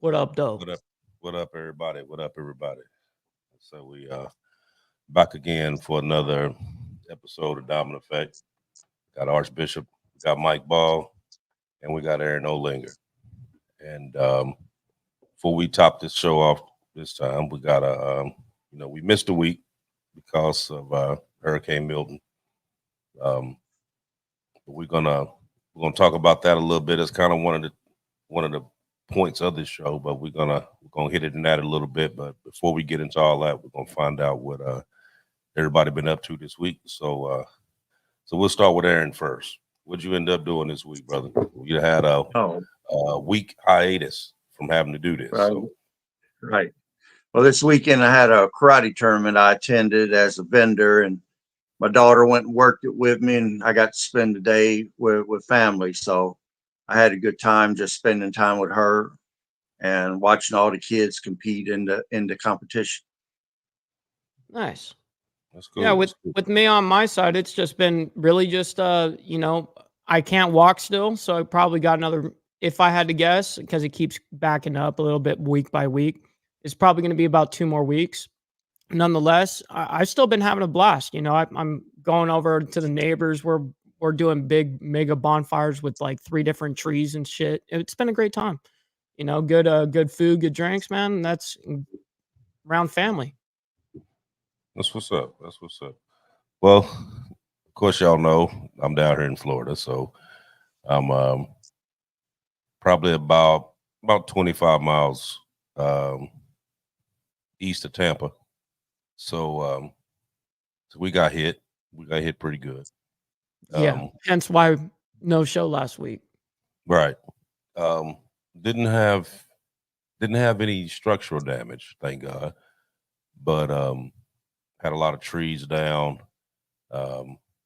What up, though? What up? What up, everybody? What up, everybody? So we back again for another episode of Dominant Effect. Got Archbishop, got Mike Ball, and we got Aaron Olinger. And before we top this show off this time, we got we missed a week because of Hurricane Milton. But we're gonna talk about that a little bit. It's kind of one of the points of this show, but we're gonna hit it in that a little bit. But before we get into all that, we're gonna find out what everybody been up to this week. So we'll start with Aaron first. What'd you end up doing this week, brother? You had Oh, a week hiatus from having to do this. right, So right. Well, this weekend I had a karate tournament I attended as a vendor, and my daughter went and worked it with me, and I got to spend the day with family. So I had a good time just spending time with her and watching all the kids compete in the competition. Nice. that's Yeah, cool. with That's cool. with me on my side, it's just been really just I can't walk still, so I probably got another, if I had to guess, because it keeps backing up a little bit week by week. It's probably going to be about 2 more weeks. Nonetheless, I've still been having a blast. I'm going over to the neighbors. We're doing big mega bonfires with like 3 different trees and shit. It's been a great time. Good food, good drinks, man. That's around family. That's what's up. That's what's up. Well, of course, y'all know I'm down here in Florida, so I'm probably about 25 miles um, east of Tampa. So we got hit. We got hit pretty good. Yeah. Um, Hence why no show last week. right. Um, didn't have didn't have any structural damage, thank God. But had a lot of trees down, a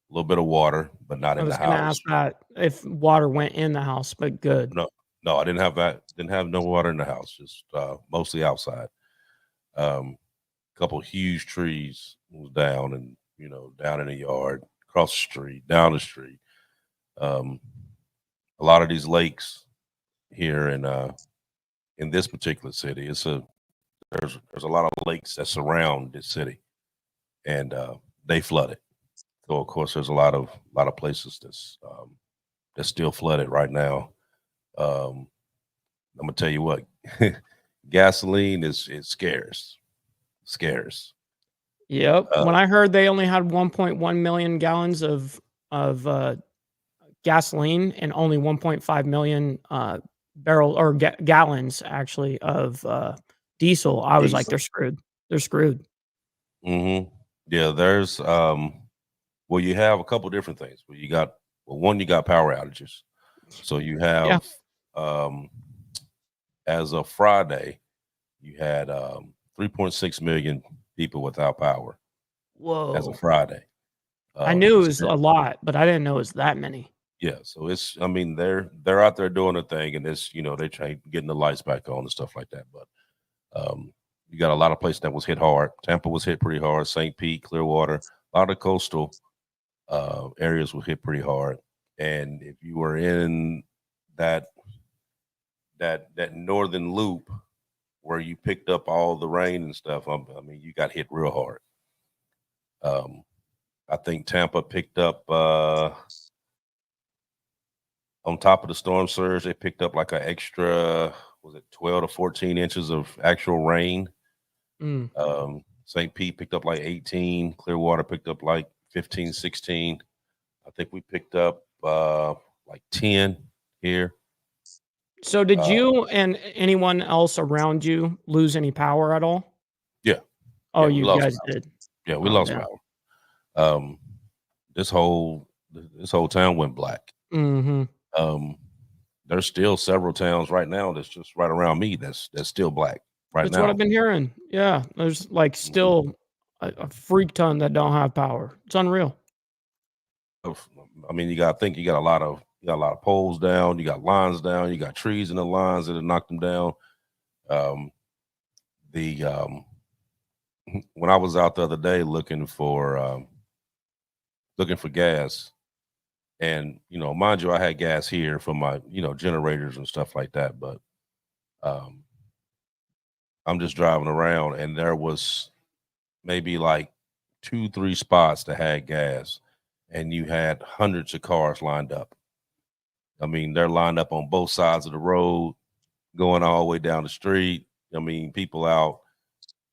little bit of water, but not I in the was gonna house. ask that if water went in the house, but good. No, no, I didn't have that. Didn't have no water in the house. Just mostly outside. Um, couple huge trees was down, and down in the yard, across the street, down the street. Um, a lot of these lakes here in this particular city, there's a lot of lakes that surround this city, and they flooded. So of course, there's a lot of places that's still flooded right now. Um, I'm gonna tell you what, gasoline is scarce. Yep. Uh, When I heard they only had 1.1 million gallons of gasoline and only 1.5 million barrel or gallons actually of diesel, I was like, Diesel. they're screwed. They're screwed. hmm Yeah, there's well, you have a couple different things. One, you got power outages. So you Yeah. have um as of Friday, you had 3.6 million people without power as of Whoa. Friday. I knew it So was a lot, but I didn't know it was that many. yeah, so I mean, they're out there doing a thing, and they're trying getting the lights back on and stuff like that. But you got a lot of places that was hit hard. Tampa was hit pretty hard. St. Pete, Clearwater, a lot of coastal areas were hit pretty hard. And if you were in that that northern loop where you picked up all the rain and stuff, I mean, you got hit real hard. Um, I think Tampa picked up on top of the storm surge. They picked up like an extra, was it 12 to 14 inches of actual rain. Mm. St. Pete picked up like 18. Clearwater picked up like 15, 16. I think we picked up like 10 here. So did Uh, you and anyone else around you lose any power at all? yeah, Oh, yeah, we you lost guys power. did. Yeah, we Oh lost yeah. power. Um, this whole town went black. Mm-hmm. Um, there's still several towns right now that's just right around me that's still black right That's what I've now. been hearing. Yeah, there's like Mhm. still a freak ton that don't have power. It's unreal. Of- I mean, you got to think you got a lot of poles down, you got lines down, you got trees in the lines that have knocked them down. Um, the when I was out the other day looking for gas, and mind you, I had gas here for my generators and stuff like that, but um, I'm just driving around, and there was maybe like 2, 3 spots that had gas, and you had hundreds of cars lined up. I mean, they're lined up on both sides of the road, going all the way down the street. I mean, people out,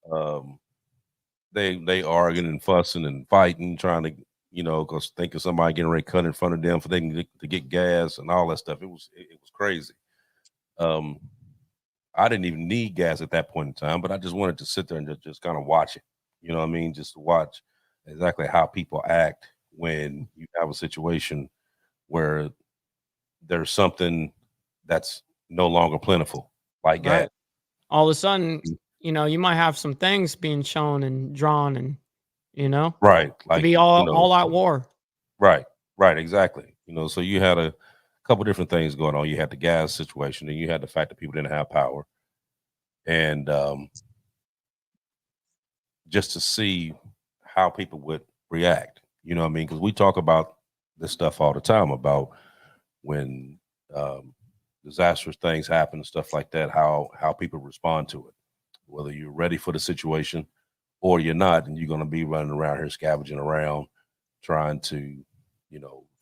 um, they arguing and fussing and fighting, trying to, because thinking somebody getting ready to cut in front of them for they can to get gas and all that stuff. It was crazy. Um, I didn't even need gas at that point in time, but I just wanted to sit there and just kind of watch it. You know what I mean? Just to watch exactly how people act when you have a situation where there's something that's no longer plentiful, like gas. Right. All of a sudden, you might have some things being shown and drawn, and Right. to Like, be all out war. right, right, exactly. So you had a couple different things going on. You had the gas situation, and you had the fact that people didn't have power. And just to see how people would react, you know what I mean? Because we talk about this stuff all the time about when disastrous things happen and stuff like that, how people respond to it, whether you're ready for the situation or you're not, and you're going to be running around here scavenging around trying to,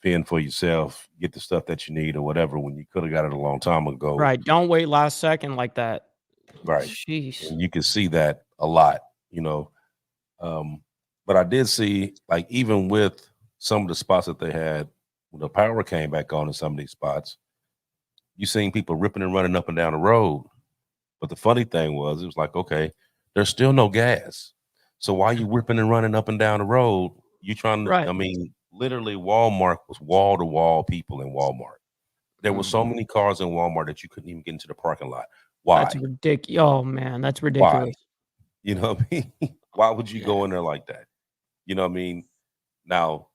fend for yourself, get the stuff that you need or whatever, when you could have got it a long time ago. Right. Don't wait last second like that. Right. Jeez. And you can see that a lot, but I did see, like, even with some of the spots that they had, when the power came back on in some of these spots, you seen people ripping and running up and down the road. But the funny thing was, it was like, okay, there's still no gas. So why you ripping and running up and down the road? You trying to, Right. I mean, literally Walmart was wall to wall people in Walmart. There were so many cars in Walmart that you couldn't even get into the parking lot. Why? That's ridiculous. Oh man, that's Why? ridiculous. You know what I mean? Why would you Yeah. go in there like that? You know what I mean? Now,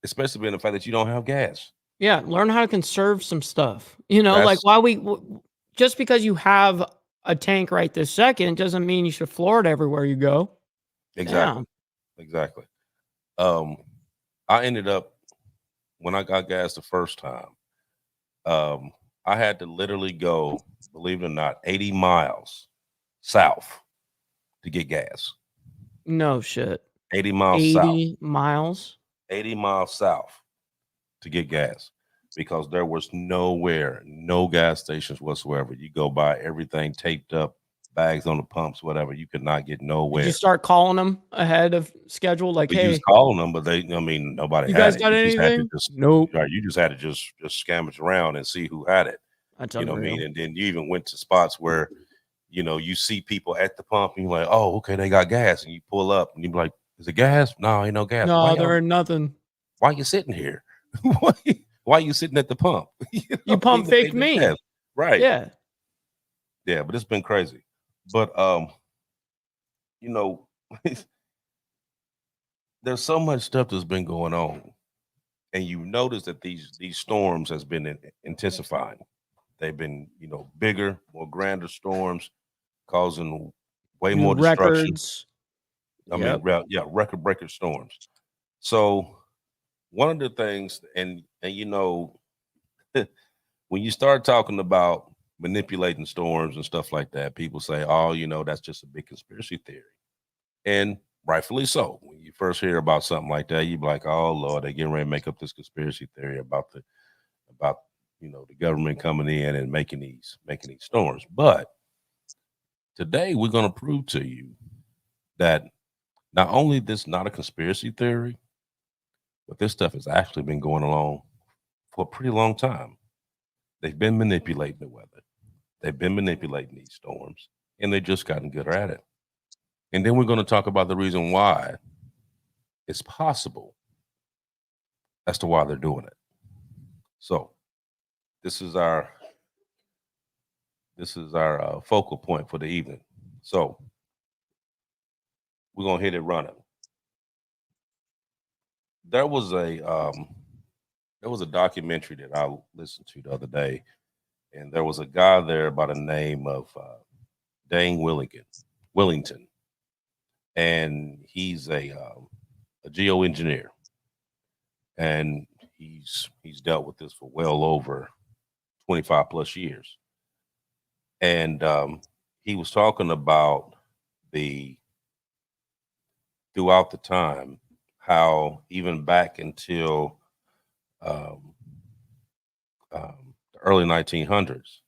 especially being the fact that you don't have gas. Yeah, learn how to conserve some stuff. Like That's why just because you have a tank right this second doesn't mean you should floor it everywhere you go. exactly, exactly. I ended up, when I got gas the first time, I had to literally go, believe it or not, 80 miles south to get gas. No shit. 80 miles south. 80 miles? 80 miles south to get gas, because there was nowhere, no gas stations whatsoever. You go by, everything taped up, bags on the pumps, whatever. You could not get Did nowhere. you start calling them ahead of schedule? Like, But you was hey, calling them, but nobody you had guys it. got You just had to anything? just, Nope. right, you just had to just scavenge around and see who had it. That's You know what I unreal. mean? And then you even went to spots where, you see people at the pump and you're like, oh, okay, they got gas. And you pull up and you be like, is it gas? No, ain't no gas. No, there ain't nothing. Why you sitting here? Why you sitting at the pump? You pump faked me. Gas. Right. Yeah. Yeah, but it's been crazy. But there's so much stuff that's been going on. And you notice that these storms has been intensifying. They've been, bigger, more grander storms, causing way New more destruction. records. I Yep. mean, record breaker storms. So one of the things, and when you start talking about manipulating storms and stuff like that, people say, oh, that's just a big conspiracy theory. And rightfully so. When you first hear about something like that, you be like, oh Lord, they're getting ready to make up this conspiracy theory about the government coming in and making these storms. But today we're going to prove to you that not only this not a conspiracy theory, but this stuff has actually been going along for a pretty long time. They've been manipulating the weather. They've been manipulating these storms, and they've just gotten good at it. And then we're going to talk about the reason why it's possible as to why they're doing it. So this is our focal point for the evening. So we're going to hit it running. There was a documentary that I listened to the other day, and there was a guy there by the name of Dane Willington, and he's a geoengineer, and he's dealt with this for well over 25 plus years. And he was talking about throughout the time, how even back until the early 1900s,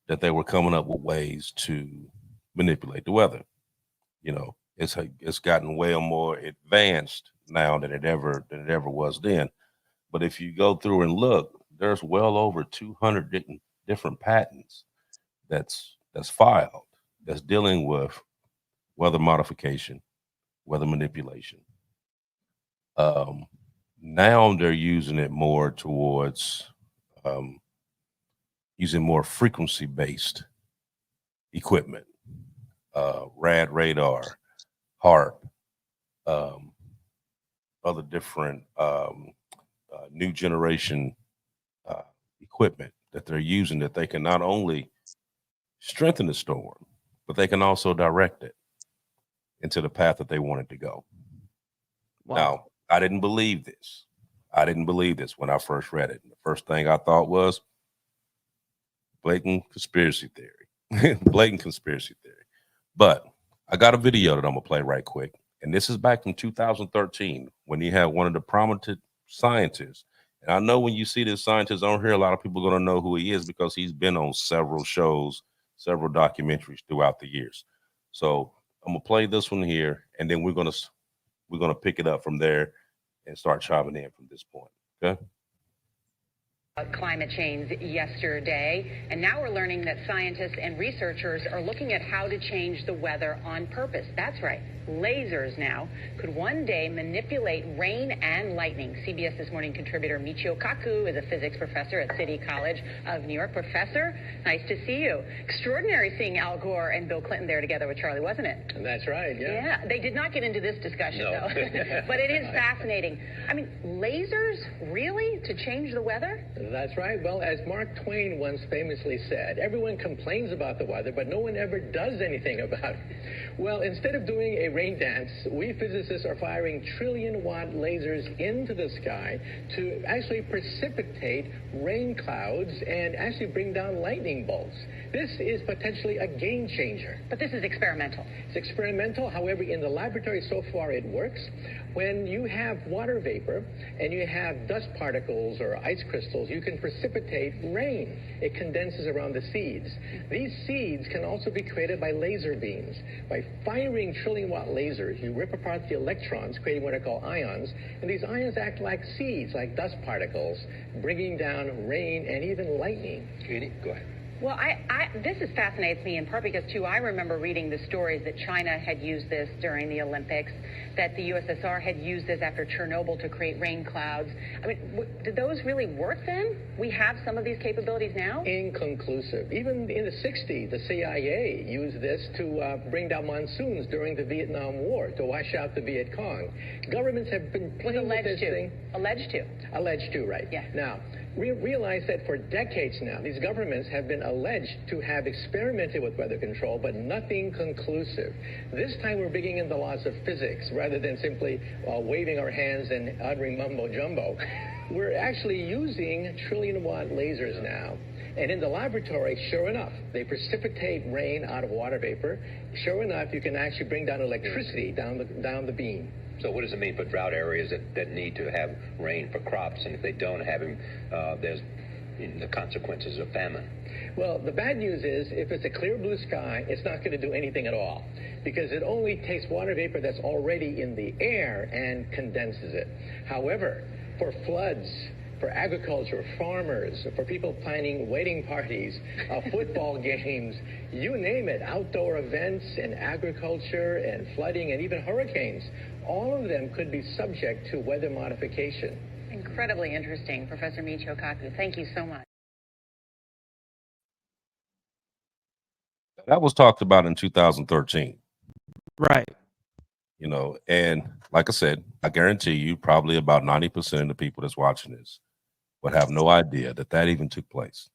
that they were coming up with ways to manipulate the weather. You know, it's gotten way more advanced now than it ever was then. But if you go through and look, there's well over 200 different patents that's filed that's dealing with weather modification, weather manipulation. Now they're using it more towards using more frequency-based equipment, rad radar, HARP, other different new generation equipment that they're using, that they can not only strengthen the storm, but they can also direct it into the path that they want it to go. Wow. Now, I didn't believe this. When I first read it. The first thing I thought was blatant conspiracy theory. But I got a video that I'm gonna play right quick. And this is back from 2013 when he had one of the prominent scientists. And I know when you see this scientist on here, a lot of people are gonna know who he is because he's been on several shows, several documentaries throughout the years. So I'm gonna play this one here, and then we're gonna pick it up from there and start chiming in from this point. Okay. Climate change yesterday, and now we're learning that scientists and researchers are looking at how to change the weather on purpose. That's right, lasers now could one day manipulate rain and lightning. CBS This Morning contributor Michio Kaku is a physics professor at City College of New York. Professor, nice to see you. Extraordinary seeing Al Gore and Bill Clinton there together with Charlie, wasn't it? That's right, yeah. Yeah, they did not get into this discussion, No. though. But it is fascinating. I mean, lasers, really, to change the weather? That's right. Well, as Mark Twain once famously said, everyone complains about the weather, but no one ever does anything about it. Well, instead of doing a rain dance, we physicists are firing trillion-watt lasers into the sky to actually precipitate rain clouds and actually bring down lightning bolts. This is potentially a game changer. But this is experimental. It's experimental. However, in the laboratory so far, it works. When you have water vapor and you have dust particles or ice crystals, you can precipitate rain. It condenses around the seeds. These seeds can also be created by laser beams. By firing trillion-watt lasers, you rip apart the electrons, creating what are called ions, and these ions act like seeds, like dust particles, bringing down rain and even lightning. Katie, go ahead. Well, this fascinates me in part because, too, I remember reading the stories that China had used this during the Olympics, that the USSR had used this after Chernobyl to create rain clouds. I mean, did those really work then? We have some of these capabilities now? Inconclusive. Even in the 60s, the CIA used this to bring down monsoons during the Vietnam War, to wash out the Viet Cong. Governments have been playing with this thing. Alleged to. Alleged to, right. Yeah. Now, realize that for decades now, these governments have been alleged to have experimented with weather control, but nothing conclusive. This time we're bringing in the laws of physics rather than simply waving our hands and uttering mumbo jumbo. We're actually using trillion-watt lasers now. And in the laboratory, sure enough, they precipitate rain out of water vapor. Sure enough, you can actually bring down electricity down the beam. So what does it mean for drought areas that need to have rain for crops, and if they don't have them, there's the consequences of famine? Well, the bad news is if it's a clear blue sky, it's not going to do anything at all because it only takes water vapor that's already in the air and condenses it. However, for floods, for agriculture, farmers, for people planning wedding parties, football games, you name it, outdoor events and agriculture and flooding and even hurricanes, all of them could be subject to weather modification. Incredibly interesting, Professor Michio Kaku. Thank you so much. That was talked about in 2013. Right. You know, and like I said, I guarantee you probably about 90% of the people that's watching this would have no idea that even took place,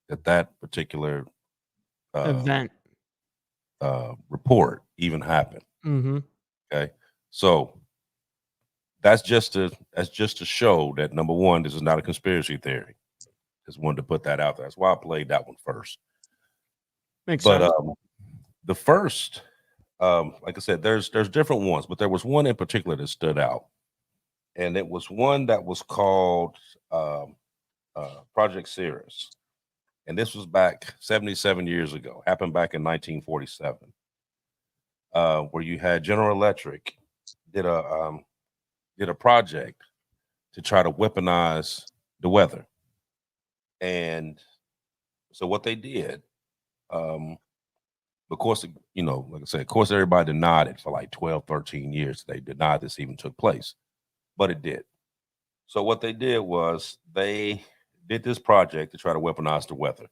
that particular Event. report even happened. Mm-hmm. Okay, so that's just to show that, number one, this is not a conspiracy theory. Just wanted to put that out there. That's why I played that one first. Makes But sense. the first, like I said, there's different ones, but there was one in particular that stood out, and it was one that was called Project Cirrus, and this was back 77 years ago. Happened back in 1947, where you had General Electric did a project to try to weaponize the weather, and so what they did, of course, like I said, of course, everybody denied it for like 12, 13 years. They denied this even took place, but it did. So what they did was they did this project to try to weaponize the weather,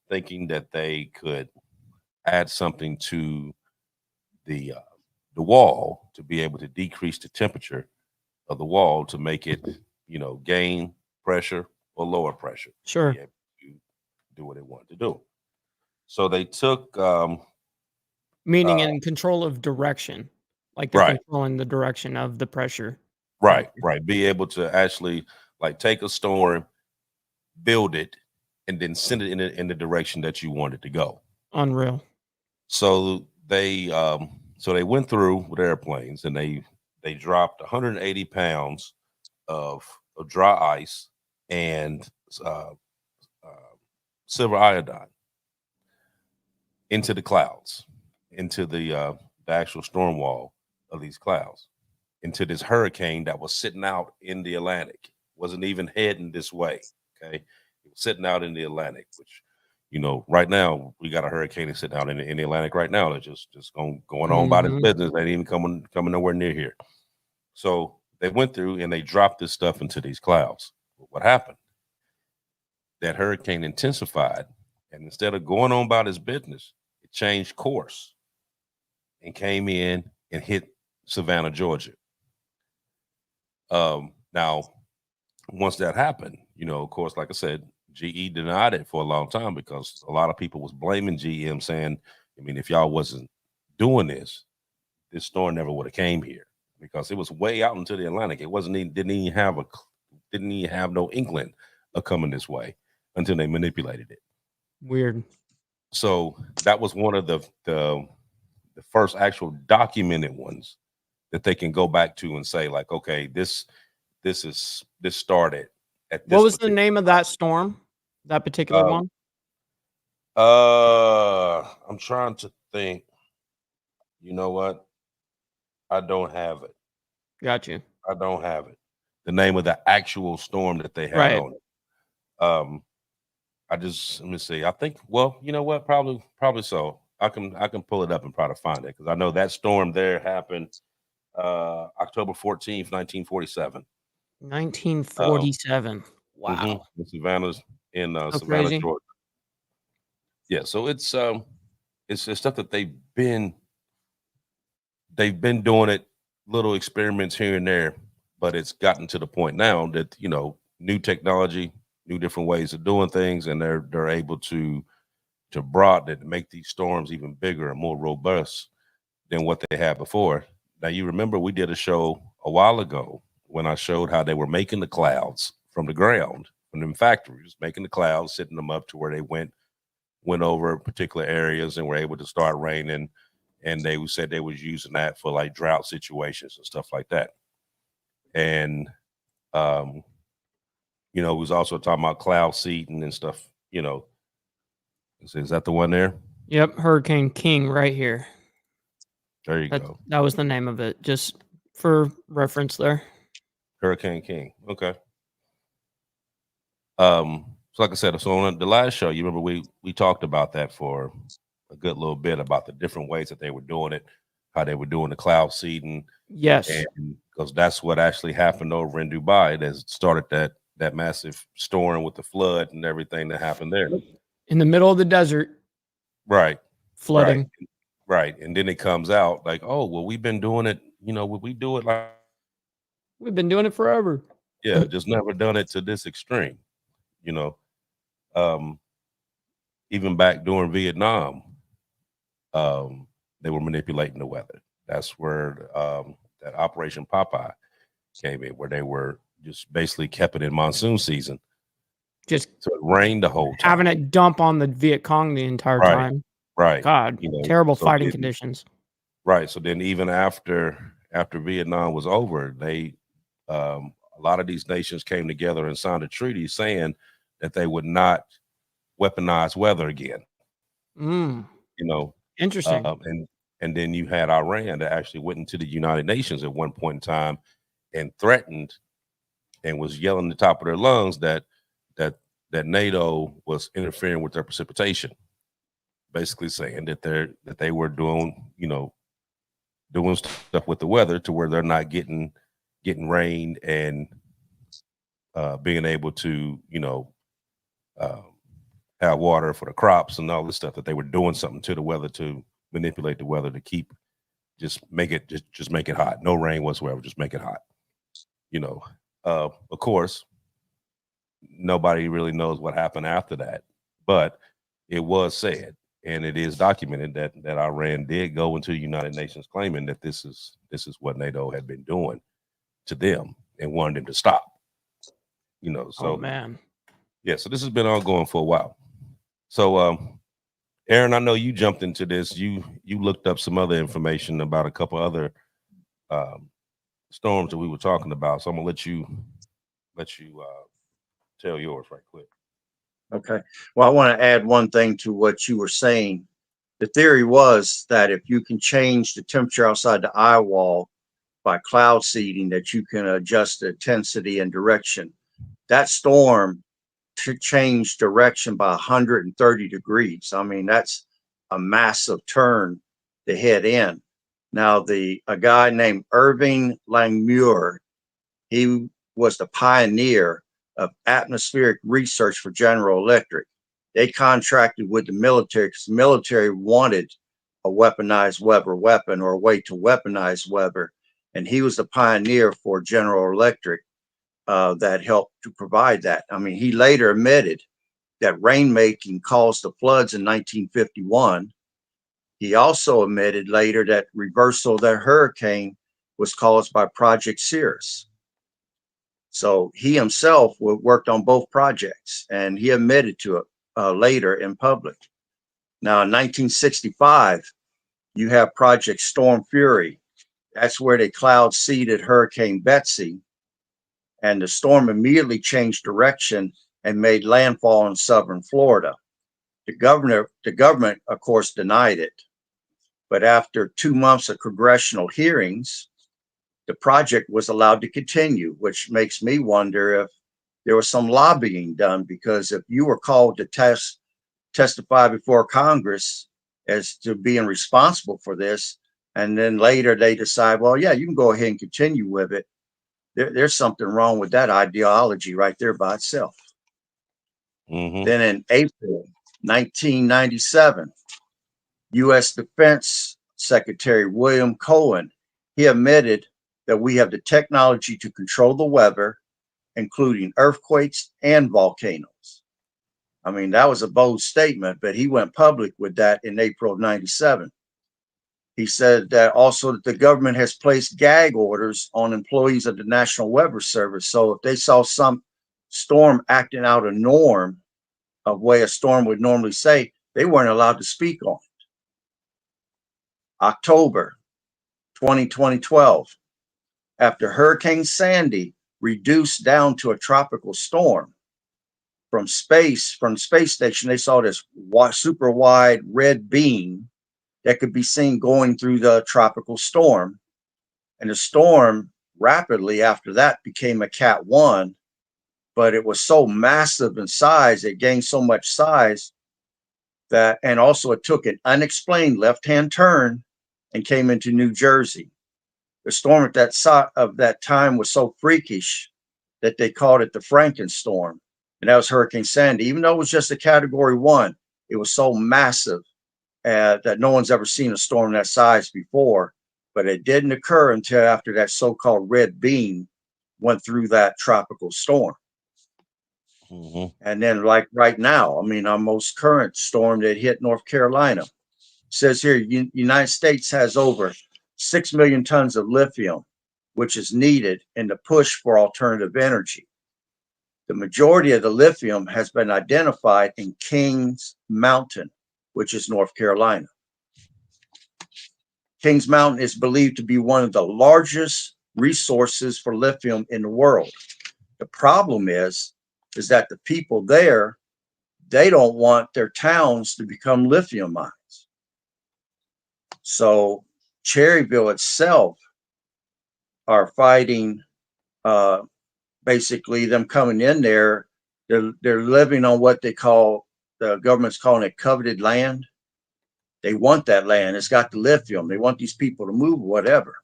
thinking that they could add something to the wall to be able to decrease the temperature of the wall to make it, gain pressure or lower pressure. Sure. To be able to do what they wanted to do. So they took Meaning in control of direction, like they're right. controlling the direction of the pressure. Right. Be able to actually like take a storm, build it, and then send it in the direction that you want it to go. Unreal. So they went through with airplanes and they dropped 180 pounds of dry ice and silver iodine into the clouds, into the actual storm wall of these clouds, into this hurricane that was sitting out in the Atlantic. Wasn't even heading this way. Okay, it was sitting out in the Atlantic, which right now we got a hurricane that's sitting out in the Atlantic right now. That's just going on by this business. They ain't even coming nowhere near here. So they went through and they dropped this stuff into these clouds. What happened? That hurricane intensified, and instead of going on about his business, it changed course and came in and hit Savannah, Georgia. Now, once that happened, of course, like I said, GE denied it for a long time because a lot of people was blaming GM, saying, I mean, if y'all wasn't doing this storm never would have came here because it was way out into the Atlantic. It didn't even have no inkling of coming this way until they manipulated it. Weird. So that was one of the first actual documented ones that they can go back to and say, like, okay, this started at this. What was the name of that storm? That particular one? I'm trying to think. You know what? I don't have it. Got you. I don't have it. The name of the actual storm that they had on it. Let me see. I think, well, you know what? Probably so. I can pull it up and try to find it because I know that storm there happened October 14th, 1947. 1947. Wow. In Savannah's in So Savannah, crazy. Georgia. Yeah, so it's stuff that they've been doing it, little experiments here and there, but it's gotten to the point now that new technology, new different ways of doing things, and they're able to broaden it and make these storms even bigger and more robust than what they had before. Now, you remember we did a show a while ago when I showed how they were making the clouds from the ground, from them factories, making the clouds, setting them up to where they went over particular areas and were able to start raining. And they said they was using that for like drought situations and stuff like that. And, we was also talking about cloud seeding and stuff, Is that the one there? Yep. Hurricane King right here. There you go. That was the name of it, just for reference there. Hurricane King. Okay. So like I said, so on the last show, you remember we talked about that for a good little bit about the different ways that they were doing it, how they were doing the cloud seeding. Yes. And because that's what actually happened over in Dubai that started that massive storm with the flood and everything that happened there. In the middle of the desert. Right. Flooding. Right. And then it comes out like, oh, well, we've been doing it, we do it like we've been doing it forever. Yeah, just never done it to this extreme, even back during Vietnam, they were manipulating the weather. That's where that Operation Popeye came in, where they were just basically kept it in monsoon season. Just so it rained the whole time. Having it dump on the Viet Cong the entire time. Right. God, You know, terrible so fighting then, conditions. right. So then even after Vietnam was over, a lot of these nations came together and signed a treaty saying that they would not weaponize weather again. Mm, You know, interesting. and then you had Iran that actually went into the United Nations at one point in time and threatened and was yelling at the top of their lungs that that NATO was interfering with their precipitation, basically saying that they were doing, you know, doing stuff with the weather to where they're not getting rain and being able to, you know, um, have water for the crops and all this stuff, that they were doing something to the weather to manipulate the weather to keep just make it hot. No rain whatsoever, just make it hot. You know, of course, nobody really knows what happened after that, but it was said and it is documented that Iran did go into the United Nations claiming that this is what NATO had been doing to them and wanted them to stop. You know, Oh so man. yeah, so this has been ongoing for a while. So Aaron, I know you jumped into this. You looked up some other information about a couple other storms that we were talking about. So I'm gonna let you tell yours right quick. Okay. Well, I want to add one thing to what you were saying. The theory was that if you can change the temperature outside the eye wall by cloud seeding, that you can adjust the intensity and direction. That storm to change direction by 130 degrees. I mean, that's a massive turn to head in. Now, a guy named Irving Langmuir, he was the pioneer of atmospheric research for General Electric. They contracted with the military because the military wanted a weaponized weather weapon or a way to weaponize weather. And he was the pioneer for General Electric that helped to provide that. I mean, he later admitted that rainmaking caused the floods in 1951. He also admitted later that reversal of that hurricane was caused by Project Cirrus. So he himself worked on both projects, and he admitted to it later in public. Now, in 1965, you have Project Storm Fury. That's where they cloud seeded Hurricane Betsy, and the storm immediately changed direction and made landfall in southern Florida. The government, of course, denied it. But after 2 months of congressional hearings, the project was allowed to continue, which makes me wonder if there was some lobbying done, because if you were called to testify before Congress as to being responsible for this, and then later they decide, well, yeah, you can go ahead and continue with it, there's something wrong with that ideology right there by itself. Mm-hmm. Then in April 1997, U.S. Defense Secretary William Cohen, he admitted that we have the technology to control the weather, including earthquakes and volcanoes. I mean, that was a bold statement, but he went public with that in April of 97. He said that also that the government has placed gag orders on employees of the National Weather Service. So if they saw some storm acting out a norm of way a storm would normally say, they weren't allowed to speak on it. October 2012, after Hurricane Sandy reduced down to a tropical storm, from the space station, they saw this super wide red beam that could be seen going through the tropical storm. And the storm rapidly after that became a Cat 1, but it was so massive in size, it gained so much size that, and also it took an unexplained left-hand turn and came into New Jersey. The storm at that time was so freakish that they called it the Frankenstorm, and that was Hurricane Sandy. Even though it was just a Category 1, it was so massive that no one's ever seen a storm that size before. But it didn't occur until after that so-called red beam went through that tropical storm. Mm-hmm. And then, like right now, I mean, our most current storm that hit North Carolina says here, United States has over 6 million tons of lithium, which is needed in the push for alternative energy. The majority of the lithium has been identified in Kings Mountain, which is North Carolina. Kings Mountain is believed to be one of the largest resources for lithium in the world. The problem is that the people there, they don't want their towns to become lithium mines. So Cherryville itself are fighting, basically them coming in there. They're living on what they call, the government's calling it coveted land. They want that land. It's got the lithium. They want these people to move, whatever.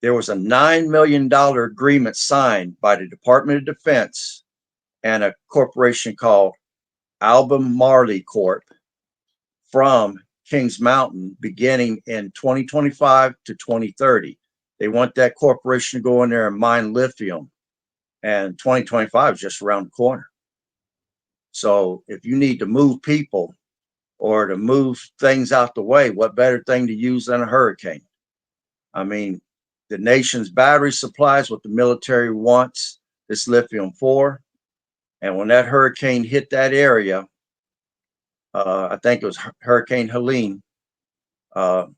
There was a $9 million agreement signed by the Department of Defense and a corporation called Albemarle Corp from Kings Mountain beginning in 2025 to 2030. They want that corporation to go in there and mine lithium. And 2025 is just around the corner. So if you need to move people or to move things out the way, what better thing to use than a hurricane? I mean, the nation's battery supplies what the military wants this lithium for. And when that hurricane hit that area, I think it was Hurricane Helene,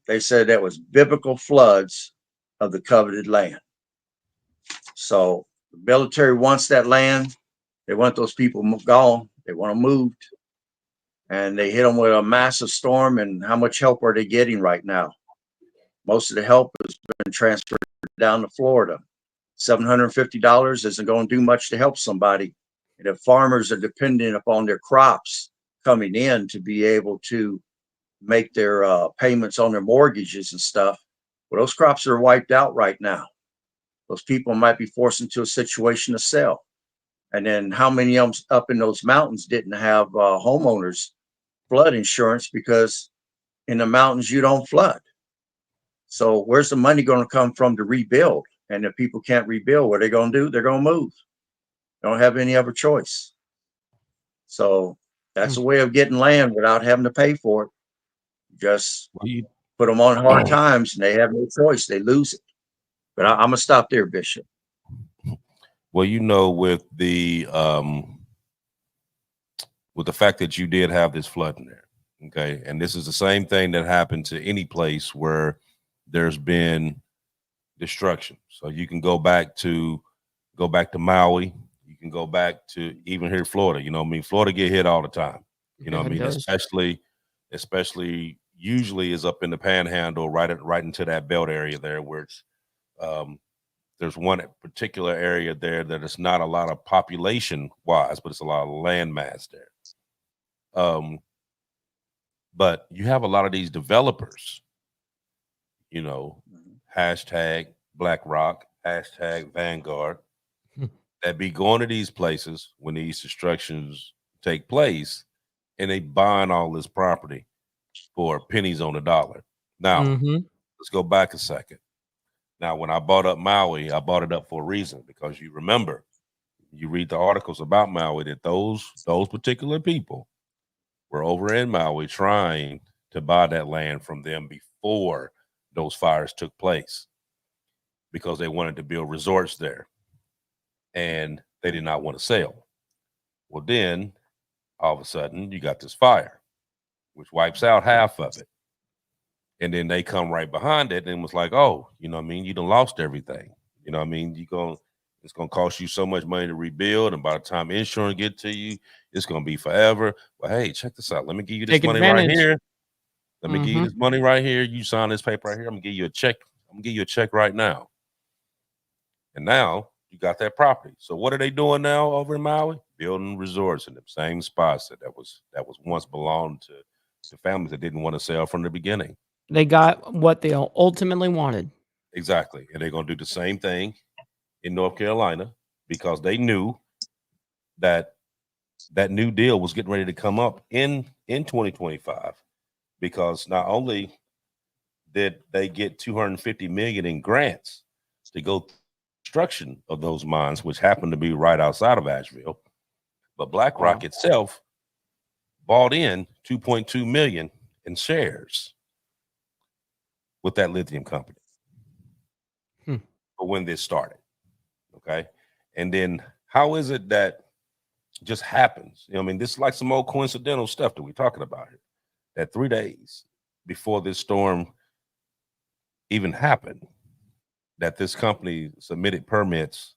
they said that was biblical floods of the coveted land. So the military wants that land. They want those people gone. They want them moved. And they hit them with a massive storm. And how much help are they getting right now? Most of the help has been transferred down to Florida. $750 isn't going to do much to help somebody. And if farmers are dependent upon their crops coming in to be able to make their payments on their mortgages and stuff, well, those crops are wiped out right now. Those people might be forced into a situation to sell. And then how many of them up in those mountains didn't have homeowners flood insurance, because in the mountains you don't flood. So where's the money going to come from to rebuild? And if people can't rebuild, what are they going to do? They're going to move. They don't have any other choice. So that's a way of getting land without having to pay for it. Just put them on hard times and they have no choice. They lose it. But I'm going to stop there, Bishop. Well, you know, with the fact that you did have this flooding there, okay, and this is the same thing that happened to any place where there's been destruction. So you can go back to Maui, you can go back to even here in Florida. You know what I mean? Florida get hit all the time. You know what I mean? Especially usually is up in the Panhandle, right into that belt area there, where it's there's one particular area there that is not a lot of population wise, but it's a lot of land mass there. But you have a lot of these developers, you know, hashtag BlackRock, hashtag Vanguard, that be going to these places when these destructions take place, and they buying all this property for pennies on the dollar. Now, let's go back a second. Now, when I bought up Maui, I bought it up for a reason, because you remember, you read the articles about Maui, that those particular people were over in Maui trying to buy that land from them before those fires took place, because they wanted to build resorts there and they did not want to sell. Well, then all of a sudden you got this fire, which wipes out half of it. And then they come right behind it and was like, oh, you know what I mean? You done lost everything. You know what I mean? It's going to cost you so much money to rebuild. And by the time insurance get to you, it's going to be forever. Well, hey, check this out. Let me give you this money right here. Let me give you this money right here. You sign this paper right here. I'm going to give you a check. I'm going to give you a check right now. And now you got that property. So what are they doing now over in Maui? Building resorts in the same spots that was once belonged to families that didn't want to sell from the beginning. They got what they ultimately wanted. Exactly. And they're going to do the same thing in North Carolina, because they knew that that new deal was getting ready to come up in 2025, because not only did they get $250 million in grants to go through construction of those mines, which happened to be right outside of Asheville, but BlackRock itself bought in $2.2 million in shares with that lithium company for when this started. Okay. And then how is it that just happens? You know, I mean, this is like some old coincidental stuff that we're talking about here. that 3 days before this storm even happened, that this company submitted permits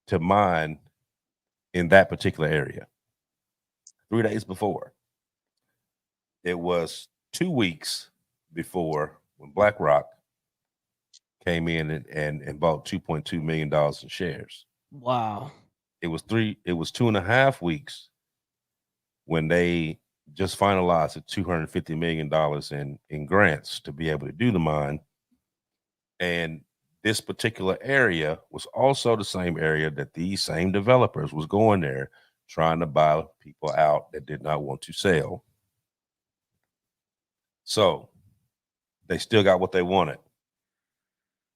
to mine in that particular area. 3 days before. It was 2 weeks before when BlackRock came in and bought $2.2 million in shares. Wow. It was 2.5 weeks when they just finalized the $250 million in grants to be able to do the mine. And this particular area was also the same area that these same developers was going there trying to buy people out that did not want to sell. So they still got what they wanted.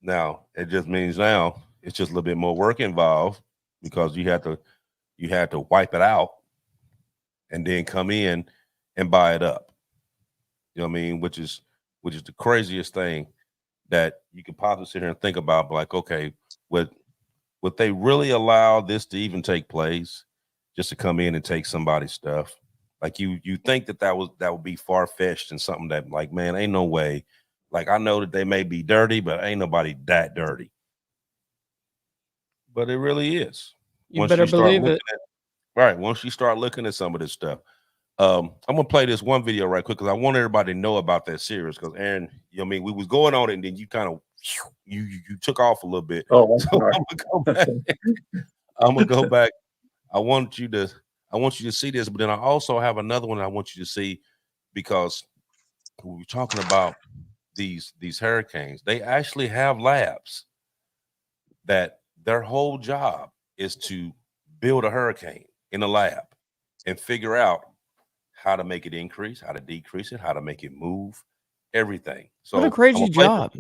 Now it just means now it's just a little bit more work involved because you had to wipe it out and then come in and buy it up. You know what I mean? Which is the craziest thing that you could possibly sit here and think about. Like, okay, would they really allow this to even take place, just to come in and take somebody's stuff? Like you think that would be far-fetched and something that, like, man, ain't no way. Like, I know that they may be dirty, but ain't nobody that dirty. But it really is. You better believe it. Right. Once you start looking at some of this stuff. I'm gonna play this one video right quick because I want everybody to know about that Cirrus. Because Aaron, you know what I mean, we was going on it and then you kind of you took off a little bit. Oh, so I'm gonna go back. I'm gonna go back. I want you to see this, but then I also have another one I want you to see, because we're talking about these hurricanes. They actually have labs that their whole job is to build a hurricane in a lab and figure out how to make it increase, how to decrease it, how to make it move, everything. So what a crazy job.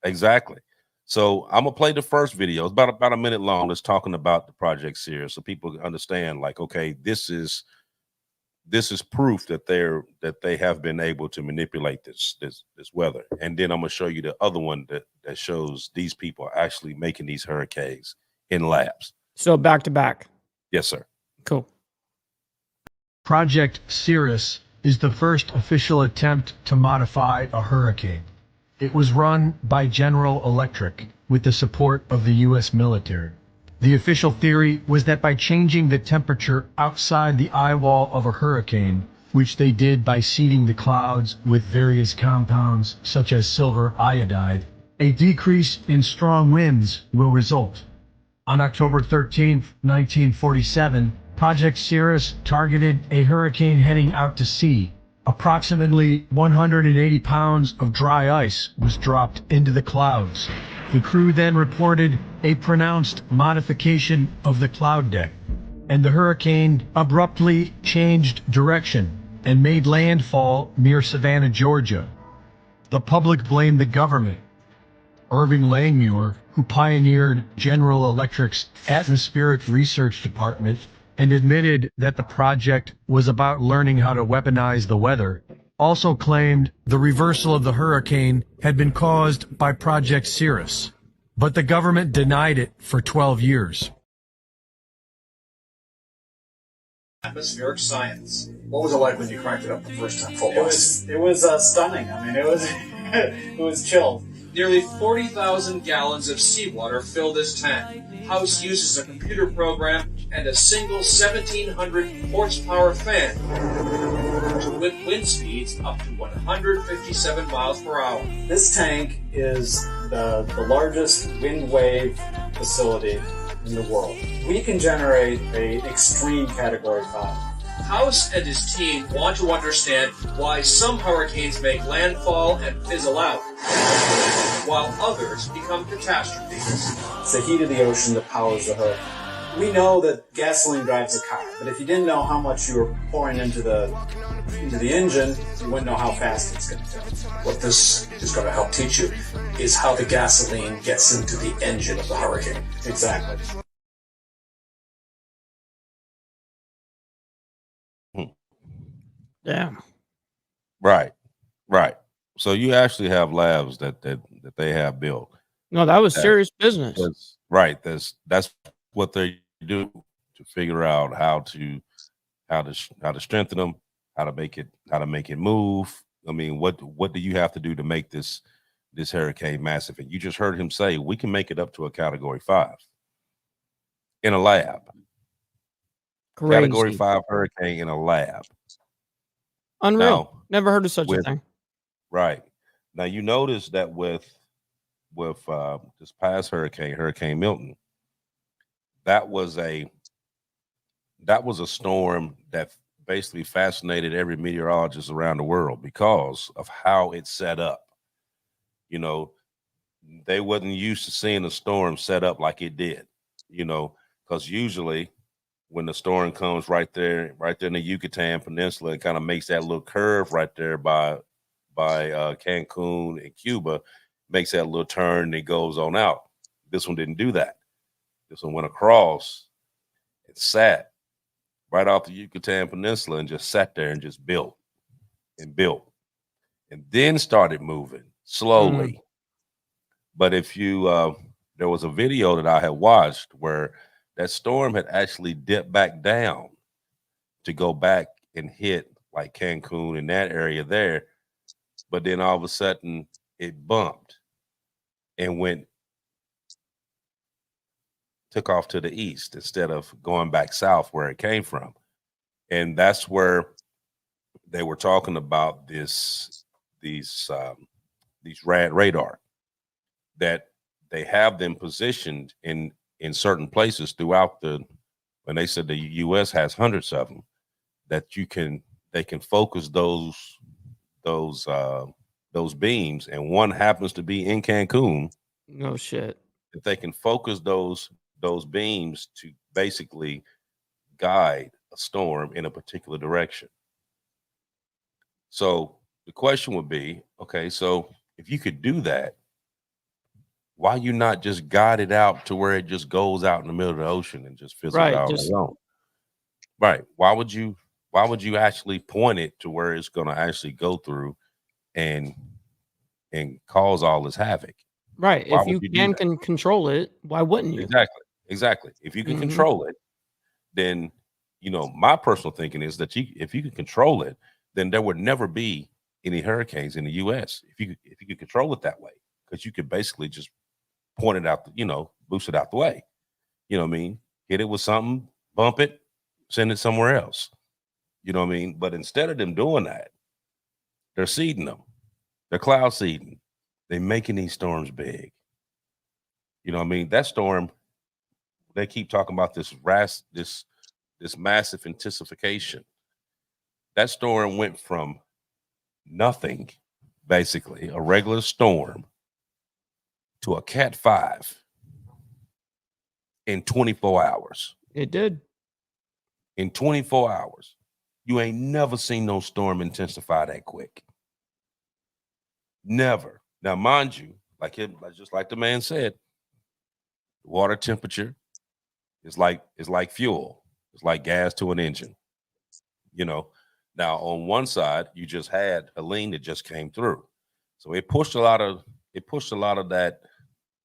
Exactly. So I'm gonna play the first video. It's about a minute long. It's talking about the Project Cirrus, so people understand, like, okay, this is proof that they have been able to manipulate this weather. And then I'm gonna show you the other one that shows these people actually making these hurricanes in labs. So back to back. Yes, sir. Cool. Project Cirrus is the first official attempt to modify a hurricane. It was run by General Electric with the support of the U.S. military. The official theory was that by changing the temperature outside the eye wall of a hurricane, which they did by seeding the clouds with various compounds such as silver iodide, a decrease in strong winds will result. On October 13, 1947, Project Cirrus targeted a hurricane heading out to sea. Approximately 180 pounds of dry ice was dropped into the clouds. The crew then reported a pronounced modification of the cloud deck, and the hurricane abruptly changed direction and made landfall near Savannah, Georgia. The public blamed the government. Irving Langmuir, who pioneered General Electric's atmospheric research department and admitted that the project was about learning how to weaponize the weather, also claimed the reversal of the hurricane had been caused by Project Cirrus. But the government denied it for 12 years. Atmospheric science. What was it like when you cranked it up the first time? It was stunning. I mean, it was it was chilled. Nearly 40,000 gallons of seawater fill this tank. House uses a computer program and a single 1,700 horsepower fan to wind speeds up to 157 miles per hour. This tank is the largest wind wave facility in the world. We can generate an extreme Category 5. House and his team want to understand why some hurricanes make landfall and fizzle out, while others become catastrophes. It's the heat of the ocean that powers the hurricane. We know that gasoline drives a car, but if you didn't know how much you were pouring into the engine, you wouldn't know how fast it's going to go. What this is going to help teach you is how the gasoline gets into the engine of the hurricane. Exactly. Damn. Right. So you actually have labs that they have built. No, that was serious business. Right. That's what they do to figure out how to strengthen them, how to make it move. I mean, what do you have to do to make this hurricane massive? And you just heard him say we can make it up to a Category 5 in a lab. Category Crazy. 5 hurricane in a lab. Unreal. Now, Never heard of such a thing. Right. Now you notice that with this past hurricane, Hurricane Milton, that was a storm that basically fascinated every meteorologist around the world because of how it's set up. You know, they wasn't used to seeing a storm set up like it did, you know, because usually when the storm comes right there in the Yucatan Peninsula, it kind of makes that little curve right there by Cancun and Cuba, makes that little turn and it goes on out. This one didn't do that. This one went across and sat right off the Yucatan Peninsula and just sat there and just built and then started moving slowly. But if you there was a video that I had watched where that storm had actually dipped back down to go back and hit like Cancun in that area there. But then all of a sudden it bumped and took off to the east instead of going back south where it came from. And that's where they were talking about these radar, that they have them positioned in certain places throughout when they said the U.S. has hundreds of them, that they can focus those beams, and one happens to be in Cancun. No shit. That they can focus those beams to basically guide a storm in a particular direction. So the question would be, okay, so if you could do that, why you not just guide it out to where it just goes out in the middle of the ocean and just fizzles out alone? Right. Why would you actually point it to where it's going to actually go through and cause all this havoc? Right. If you can control it, why wouldn't you? Exactly. If you can control it, then, you know, my personal thinking is that if you can control it, then there would never be any hurricanes in the U.S. If you could control it that way, because you could basically just point it out, boost it out the way. You know what I mean? Hit it with something, bump it, send it somewhere else. You know what I mean? But instead of them doing that, they're seeding them. They're cloud seeding. They're making these storms big. You know what I mean? That storm, they keep talking about this massive intensification. That storm went from nothing, basically, a regular storm, to a Cat 5 in 24 hours. It did. In 24 hours. You ain't never seen no storm intensify that quick. Never. Now, mind you, just like the man said, water temperature is like fuel. It's like gas to an engine. You know. Now, on one side, you just had Helene that just came through. So it pushed a lot of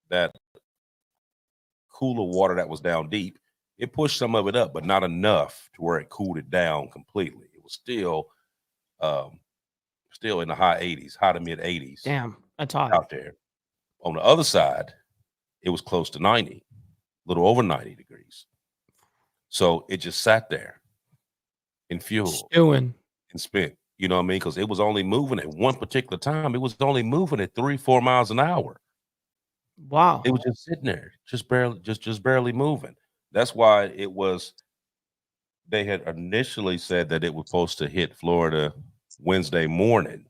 that cooler water that was down deep. It pushed some of it up, but not enough to where it cooled it down completely. It was still in the high 80s, high to mid 80s. Damn, that's hot out there. On the other side, it was close to 90, a little over 90 degrees. So it just sat there in fuel, stewing and spent. You know what I mean? Because it was only moving at one particular time. It was only moving at 3-4 miles an hour. Wow. It was just sitting there, just barely moving. That's why they had initially said that it was supposed to hit Florida Wednesday morning.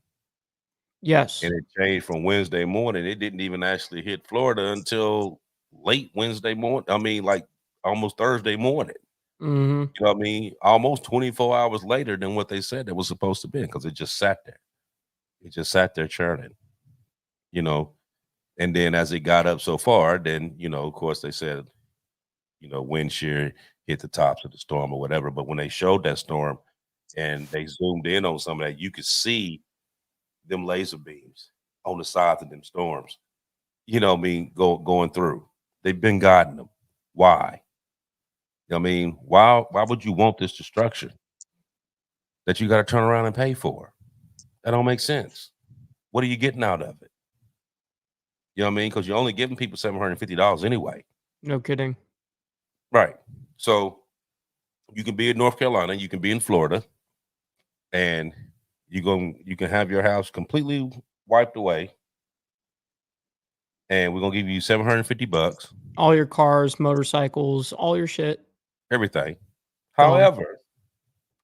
Yes. And it changed from Wednesday morning. It didn't even actually hit Florida until late Wednesday morning. I mean, like almost Thursday morning. Mm-hmm. You know what I mean? Almost 24 hours later than what they said it was supposed to be, because it just sat there. It just sat there churning, you know. And then as it got up so far, then, of course they said, wind shear hit the tops of the storm or whatever. But when they showed that storm and they zoomed in on some of that, you could see them laser beams on the sides of them storms, going through. They've been guiding them. Why? I mean, why would you want this destruction? that you got to turn around and pay for. That don't make sense. What are you getting out of it? You know what I mean? Because you're only giving people $750 anyway. No kidding. Right. So you can be in North Carolina, you can be in Florida, and you can have your house completely wiped away, and we're gonna give you $750. All your cars, motorcycles, all your shit. Everything. Gone.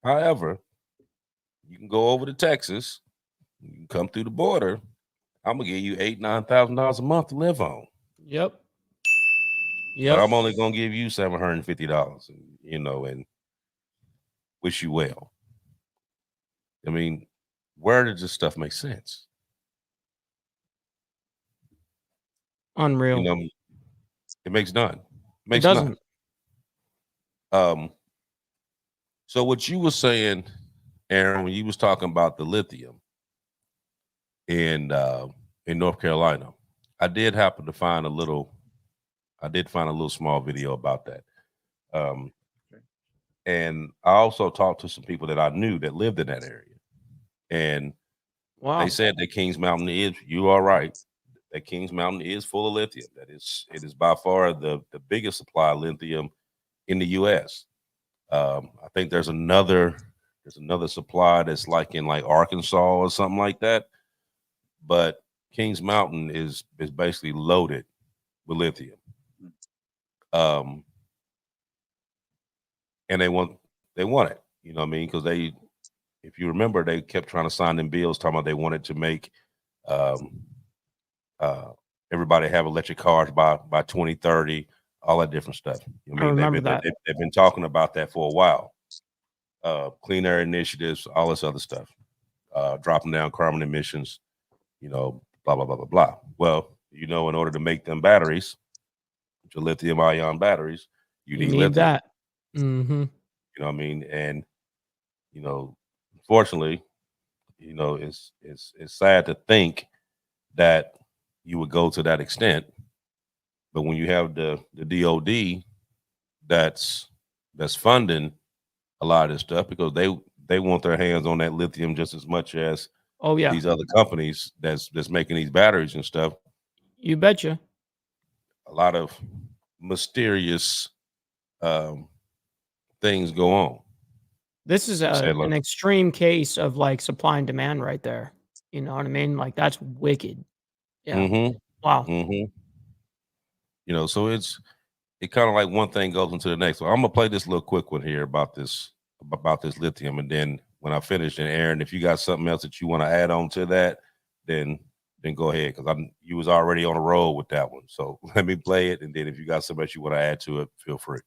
However, you can go over to Texas, you can come through the border. I'm gonna give you $8,000-9,000 a month to live on. Yep. But I'm only gonna give you $750, and wish you well. I mean, where does this stuff make sense? Unreal. It makes none. It doesn't. So what you were saying, Aaron, when you was talking about the lithium in North Carolina, I did happen to find a little small video about that. And I also talked to some people that I knew that lived in that area. And Wow. they said that Kings Mountain you are right, that Kings Mountain is full of lithium. It is by far the biggest supply of lithium in the US. I think there's another supply that's like in Arkansas or something like that. But Kings Mountain is basically loaded with lithium. And they want it, you know what I mean? Because if you remember, they kept trying to sign them bills talking about they wanted to make everybody have electric cars by 2030, all that different stuff. I remember that. They've been talking about that for a while. Clean air initiatives, all this other stuff, dropping down carbon emissions, blah, blah, blah, blah, blah. Well, in order to make them batteries, your lithium ion batteries, you need lithium. That. Mm-hmm. You know what I mean? And, unfortunately, it's sad to think that you would go to that extent. But when you have the DOD that's funding a lot of this stuff, because they want their hands on that lithium just as much as these other companies that's making these batteries and stuff. You betcha. A lot of mysterious things go on. This is an extreme case of supply and demand right there. You know what I mean? That's wicked. Yeah. Mm-hmm. Wow. Mm-hmm. So it kind of like one thing goes into the next. So I'm gonna play this little quick one here about this lithium, and then when I finish, and Aaron, if you got something else that you want to add on to that, then go ahead, because you was already on a roll with that one. So let me play it, and then if you got something else you want to add to it, feel free.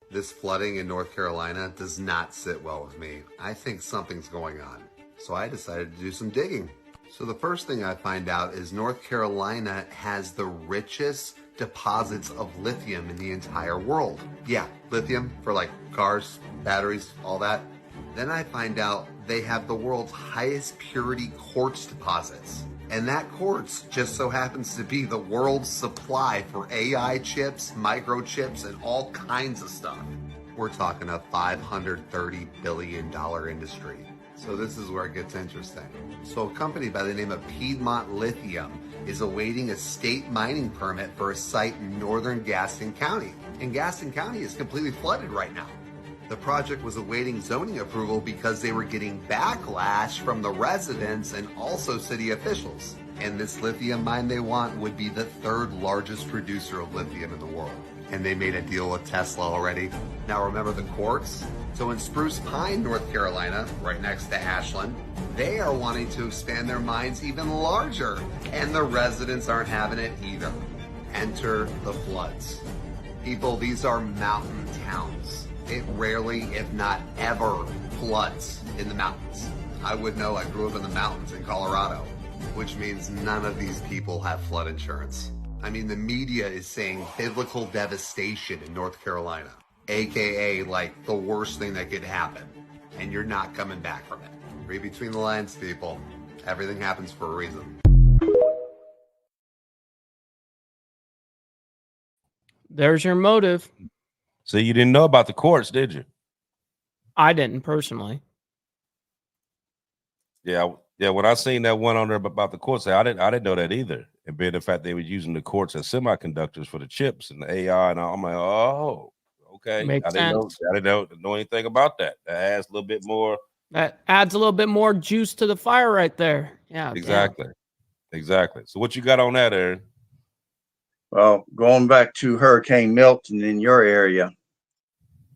This flooding in North Carolina does not sit well with me. I think something's going on. So I decided to do some digging. So the first thing I find out is North Carolina has the richest deposits of lithium in the entire world. Yeah, lithium for cars, batteries, all that. Then I find out they have the world's highest purity quartz deposits. And that quartz just so happens to be the world's supply for AI chips, microchips, and all kinds of stuff. We're talking a $530 billion industry. So this is where it gets interesting. So a company by the name of Piedmont Lithium is awaiting a state mining permit for a site in northern Gaston County. And Gaston County is completely flooded right now. The project was awaiting zoning approval because they were getting backlash from the residents and also city officials. And this lithium mine they want would be the third largest producer of lithium in the world. And they made a deal with Tesla already. Now remember the quartz? So in Spruce Pine, North Carolina, right next to Ashland, they are wanting to expand their mines even larger. And the residents aren't having it either. Enter the floods. People, these are mountain towns. It rarely, if not ever, floods in the mountains. I would know, I grew up in the mountains in Colorado, which means none of these people have flood insurance. I mean, the media is saying biblical devastation in North Carolina, AKA the worst thing that could happen, and you're not coming back from it. Read between the lines, people. Everything happens for a reason. There's your motive. So you didn't know about the quartz, did you? I didn't personally. Yeah. When I seen that one on there about the quartz, I didn't know that either. And being the fact they were using the quartz as semiconductors for the chips and the AI, and I'm like, oh, okay. Makes sense. I didn't know anything about that. That adds a little bit more. That adds a little bit more juice to the fire right there. Yeah. Exactly. Exactly. So what you got on that, Aaron? Well, going back to Hurricane Milton in your area,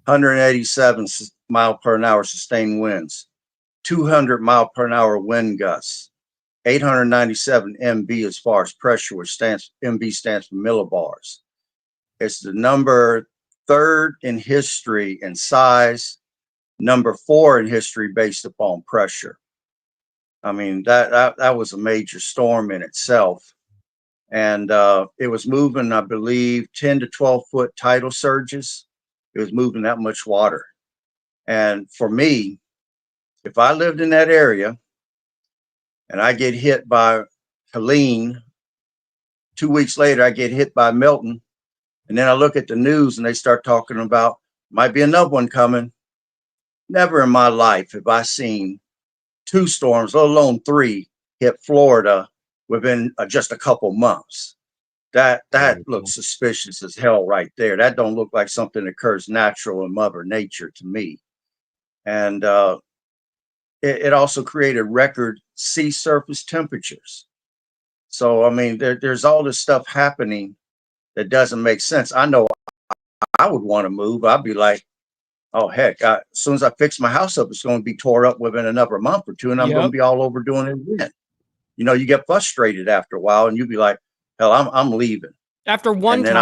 187 mile per hour sustained winds, 200 mile per hour wind gusts, 897 MB as far as pressure, which MB stands for millibars. It's the number 3rd in history in size, number 4 in history based upon pressure. I mean, that was a major storm in itself. And it was moving, I believe, 10 to 12 foot tidal surges. It was moving that much water. And for me, if I lived in that area and I get hit by Helene, 2 weeks later, I get hit by Milton. And then I look at the news and they start talking about might be another one coming. Never in my life have I seen 2 storms, let alone 3, hit Florida within just a couple months. That looks suspicious as hell right there. That don't look like something that occurs natural in Mother Nature to me. And it also created record sea surface temperatures. So, I mean, there's all this stuff happening that doesn't make sense. I know I would want to move. I'd be like, oh, heck, as soon as I fix my house up, it's going to be tore up within another month or 2, and I'm going to be all over doing it again. You know, you get frustrated after a while, and you'd be like, hell, I'm leaving. After one and then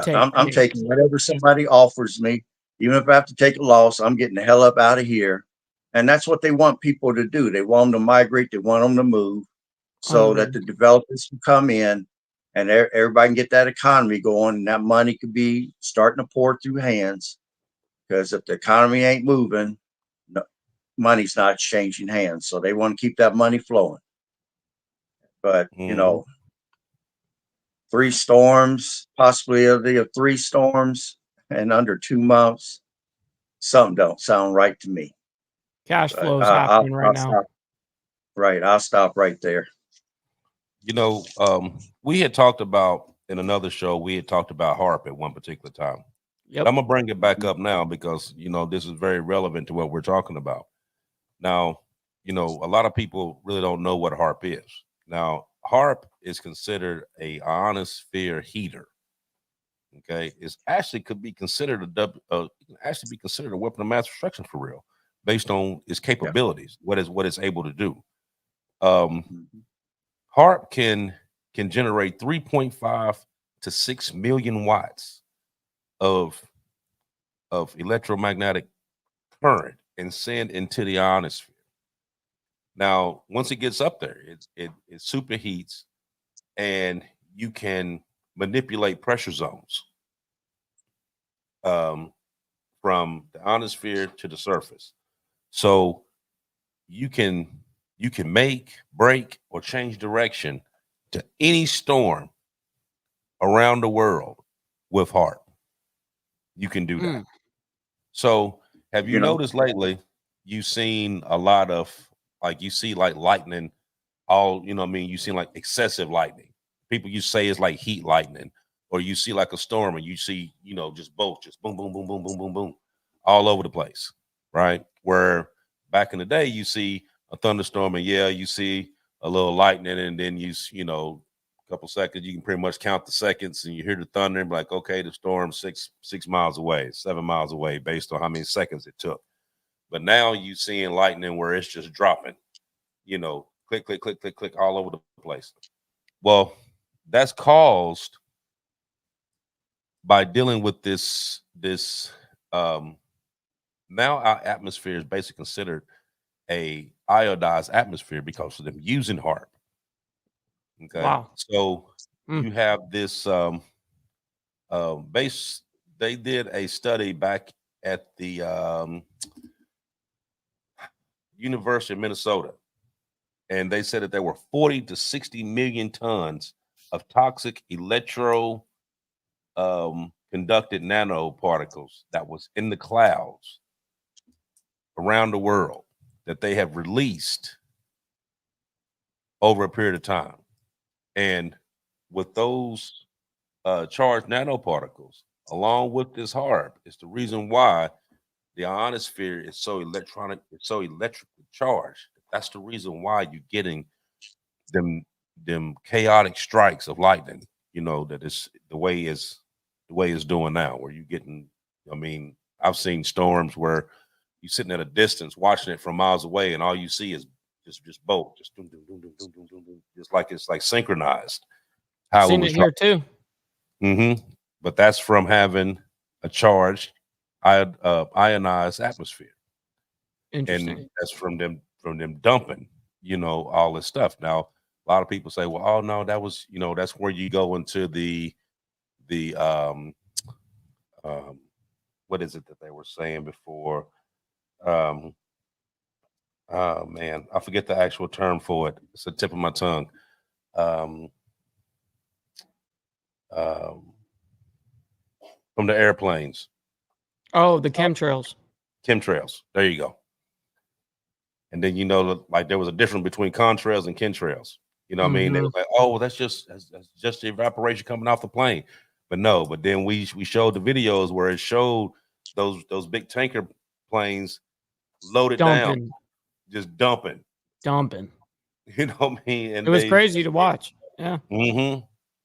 time, I'm taking whatever somebody offers me, even if I have to take a loss. I'm getting the hell up out of here. And that's what they want people to do. They want them to migrate. They want them to move so that the developers can come in and everybody can get that economy going. And that money could be starting to pour through hands. Because if the economy ain't moving, money's not changing hands. So they want to keep that money flowing. But, you know, 3 storms, possibly 3 storms in under 2 months, something don't sound right to me. Cash flow is happening right now. I'll stop right there. You know, we had talked about in another show, we had talked about HARP at one particular time. Yep. But I'm going to bring it back up now because, you know, this is very relevant to what we're talking about. Now, you know, a lot of people really don't know what HARP is. Now, HARP is considered a ionosphere heater. Okay, it's actually could be considered a weapon of mass destruction for real, based on its capabilities, what it's able to do. HARP can generate 3.5 to 6 million watts of electromagnetic current and send into the ionosphere. Now, once it gets up there, it superheats, and you can manipulate pressure zones from the ionosphere to the surface. So you can make, break, or change direction to any storm around the world with HARP. You can do that. So have you noticed lately you've seen a lot of, like, you see like lightning, all, you know what I mean? You see like excessive lightning. People you say is like heat lightning, or you see like a storm and you see, you know, just both, just boom, boom, boom, boom, boom, boom, boom, all over the place, right? Where back in the day, you see a thunderstorm and you see a little lightning, and then you know, a couple seconds, you can pretty much count the seconds and you hear the thunder and be like, okay, the storm's 6 miles away, 7 miles away, based on how many seconds it took. But now you seeing lightning where it's just dropping, you know, click, click, click, click, click, all over the place. Well, that's caused by dealing with this now our atmosphere is basically considered a iodized atmosphere because of them using HARP. Okay. Wow. So you have this they did a study back at the University of Minnesota, and they said that there were 40 to 60 million tons of toxic conducted nanoparticles that was in the clouds around the world. that they have released over a period of time. And with those charged nanoparticles, along with this HARP, is the reason why the ionosphere is so electronic, it's so electrically charged. That's the reason why you're getting them chaotic strikes of lightning, that is the way it's doing now, where you getting, I mean, I've seen storms where you're sitting at a distance watching it from miles away, and all you see is just bolt, just doom, doom, doom, doom, doom, doom, doom, doom, just like it's like synchronized. How Seen it here too. But that's from having a charged ionized atmosphere. Interesting. And that's from them dumping, all this stuff. Now, a lot of people say, well, oh no, that was, that's where you go into the what is it that they were saying before? Oh man, I forget the actual term for it. It's the tip of my tongue. From the airplanes. Oh, the chemtrails. Chemtrails. There you go. And then, like there was a difference between contrails and chemtrails. You know what I mean? They were like, oh, well, that's just the evaporation coming off the plane. But no, but then we showed the videos where it showed those big tanker planes loaded down, just dumping. You know what I mean? And it was crazy to watch. Yeah.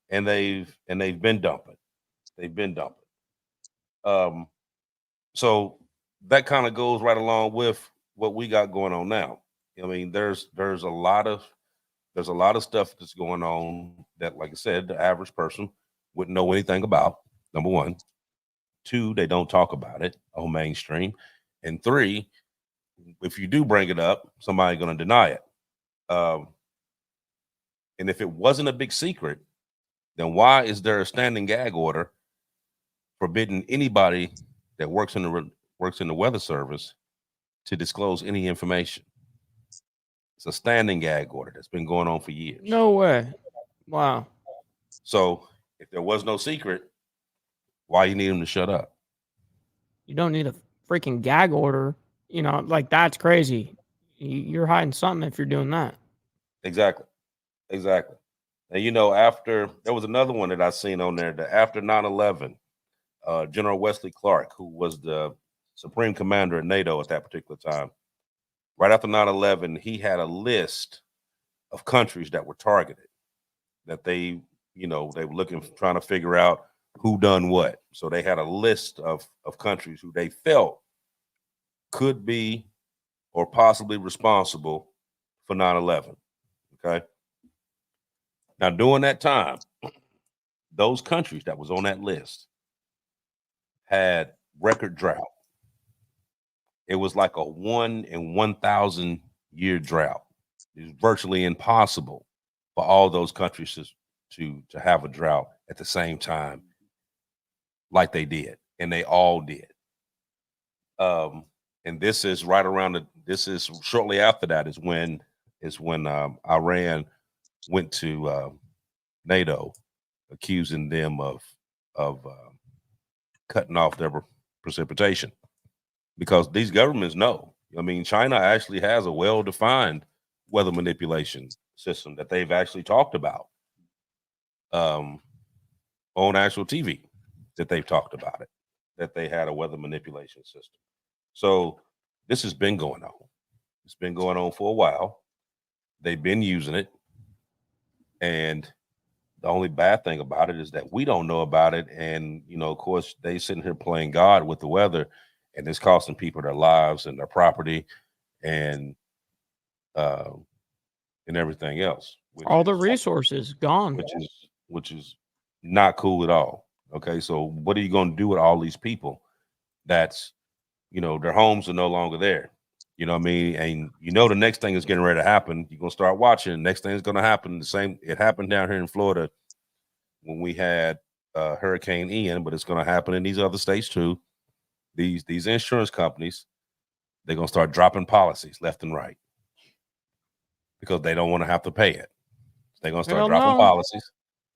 And they've been dumping. So that kind of goes right along with what we got going on now. I mean, there's a lot of stuff that's going on that, like I said, the average person wouldn't know anything about. Number one. 2, they don't talk about it on mainstream. And 3, if you do bring it up, somebody's going to deny it. And if it wasn't a big secret, then why is there a standing gag order forbidding anybody that works in the weather service to disclose any information? It's a standing gag order that's been going on for years. No way. Wow. So if there was no secret, why you need them to shut up? You don't need a freaking gag order. Like that's crazy. You're hiding something if you're doing that. Exactly. And after there was another one that I seen on there that after 9/11, General Wesley Clark, who was the Supreme Commander of NATO at that particular time, right after 9/11, he had a list of countries that were targeted, that they were trying to figure out who done what. So they had a list of countries who they felt could be or possibly responsible for 9/11. Okay. Now, during that time, those countries that was on that list had record drought. It was like a 1 in 1,000 year drought. It was virtually impossible for all those countries to have a drought at the same time like they did, and they all did. And this is shortly after that is when Iran went to NATO, accusing them of cutting off their precipitation, because these governments know. I mean, China actually has a well-defined weather manipulation system that they've actually talked about on actual TV, that they've talked about it, that they had a weather manipulation system. So this has been going on. It's been going on for a while. They've been using it. And the only bad thing about it is that we don't know about it. And, of course, they sitting here playing God with the weather, and it's costing people their lives and their property and everything else. All the resources gone. Which is not cool at all. Okay, so what are you going to do with all these people that's, their homes are no longer there? You know what I mean? And the next thing is getting ready to happen. You're going to start watching. The next thing is going to happen. It happened down here in Florida when we had Hurricane Ian, but it's going to happen in these other states too. These insurance companies, they're going to start dropping policies left and right because they don't want to have to pay it. They're going to start dropping policies,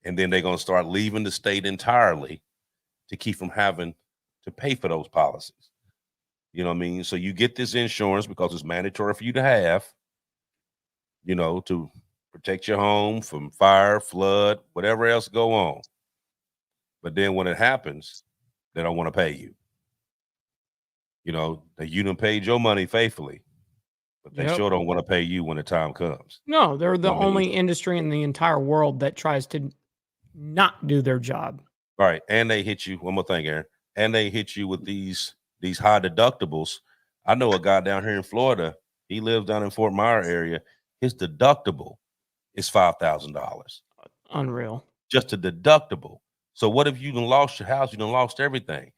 and then they're going to start leaving the state entirely to keep from having to pay for those policies. You know what I mean? So you get this insurance because it's mandatory for you to have, you know, to protect your home from fire, flood, whatever else go on. But then when it happens, they don't want to pay you. You know, that you done paid your money faithfully, but they Yep. sure don't want to pay you when the time comes. No, they're the I mean, only industry in the entire world that tries to not do their job. Right. And they hit you. One more thing, Aaron. And they hit you with these high deductibles. I know a guy down here in Florida. He lives down in Fort Myers area. His deductible is $5,000. Unreal. Just a deductible. So what if you done lost your house? You done lost everything.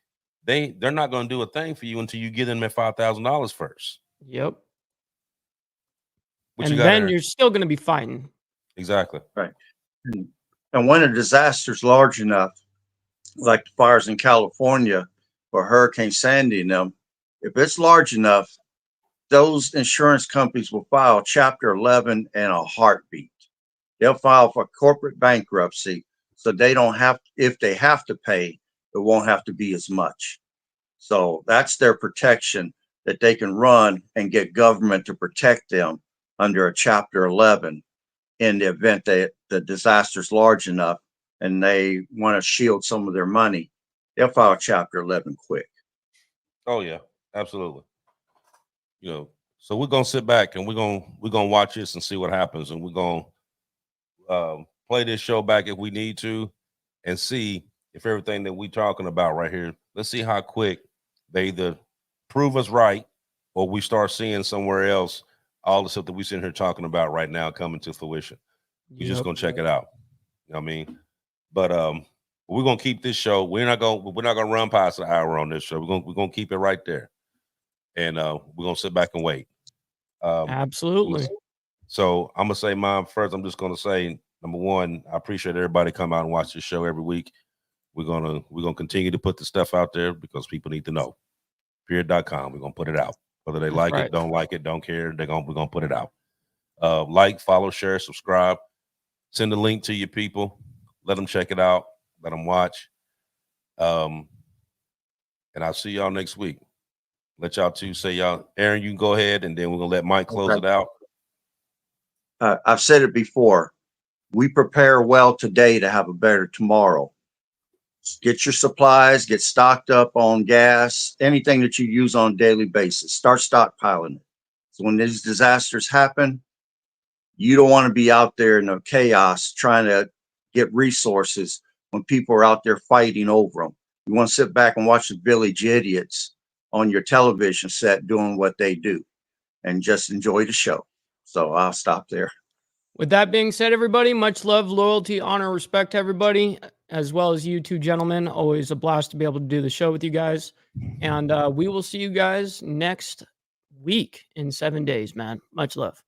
They're not going to do a thing for you until you get them at $5,000 first. Yep. What And you got, then Aaron? you're still going to be fighting. Exactly. Right. And when a disaster's large enough, like the fires in California or Hurricane Sandy and them, if it's large enough, those insurance companies will file Chapter 11 in a heartbeat. They'll file for corporate bankruptcy, so they don't have, if they have to pay, it won't have to be as much. So that's their protection, that they can run and get government to protect them under a Chapter 11 in the event that the disaster's large enough and they want to shield some of their money. They'll file Chapter 11 quick. Oh yeah, absolutely. You know, so we're gonna sit back and we're gonna watch this and see what happens, and we're gonna play this show back if we need to, and see if everything that we're talking about right here. Let's see how quick they either prove us right or we start seeing somewhere else all the stuff that we're sitting here talking about right now coming to fruition. We're just gonna check it out. You know what I mean? But we're gonna keep this show. We're not gonna run past an hour on this show. We're gonna keep it right there. And we're gonna sit back and wait. Absolutely. So I'm gonna say mine first. I'm just gonna say, number one, I appreciate everybody come out and watch this show every week. We're gonna continue to put the stuff out there because people need to know. Period.com. We're gonna put it out. Whether they like it, don't like it, don't care, we're gonna put it out. Like, follow, share, subscribe, send a link to your people, let them check it out, let them watch. And I'll see y'all next week. Let y'all two say y'all. Aaron, you can go ahead, and then we're gonna let Mike close it out. I've said it before. We prepare well today to have a better tomorrow. Get your supplies, get stocked up on gas, anything that you use on a daily basis. Start stockpiling it. So when these disasters happen, you don't want to be out there in the chaos trying to get resources when people are out there fighting over them. You want to sit back and watch the village idiots on your television set doing what they do and just enjoy the show. So I'll stop there. With that being said, everybody, much love, loyalty, honor, respect to everybody, as well as you two gentlemen. Always a blast to be able to do the show with you guys. And we will see you guys next week in 7 days, man. Much love.